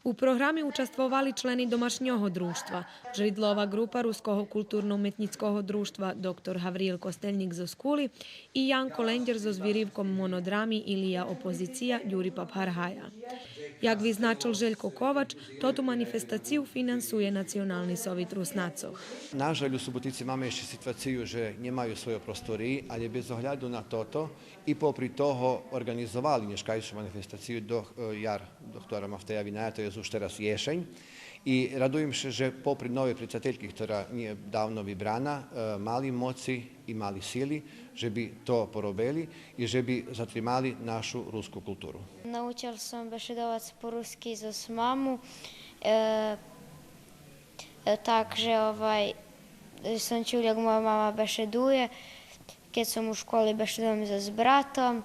У програмі участвували члени домашнього друštva, Жидлова група Руського культурно-митницького друštva dr. Гавріл Костельник зо Скули і Janko Lendjer зо звірівком монодрамі Ilija Opozicija Juri Papharhaja. Jak vyznačil Željko Kovač, toto manifestaciju finansuje Nacionalni sovjet Rusnacoh. Na žalj, u Subotici máme ešte situáciu, že nemajú svoje prostory, ale bez ohľadu na toto i popri toho organizovali neškajšiu manifestáciu do jar doktora Mafteja Vinaja, to je už teraz ješenj. I radujem se, že popri nove prijateljki, ktorá nije davno vybrana, mali moci i mali sili, že bi to porobili i že bi zatrimali našu rusku kulturu. Naučil sam bešedovac po-ruski za mamu, takže sam čul jak moja mama bešeduje, kad sam u školi bešedovam za s bratom.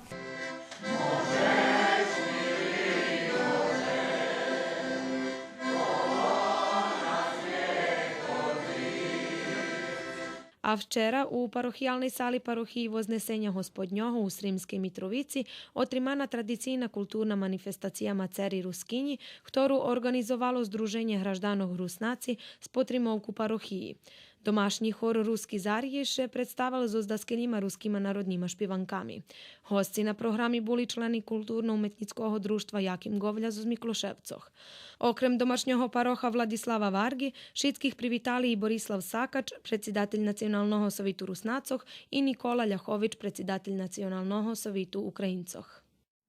А вчора у парохіялній салі парохії Вознесення Господнього у Срімській Мітровиці отримана традиційна культурна маніфестація Maceri Ruskinji, ktorú organizovalo Združenje Hraždanov Rusnaci s potrimovku parohiji. Domašnji hor Ruski Zarješ predstavili so zdaskenima ruskima narodnima špivankami. Hostci na programi boli členi kulturno-umetnického društva Jakim Govlja z Mikloševcoh. Okrem domašnjого paroha Vladislava Vargi, všetkých privitali i Borislav Sakač, predsjedatelj Nacionalnog sovitu Rusnacoh i Nikola Ljahović, predsjedatelj Nacionalnog sovitu Ukrajincoh.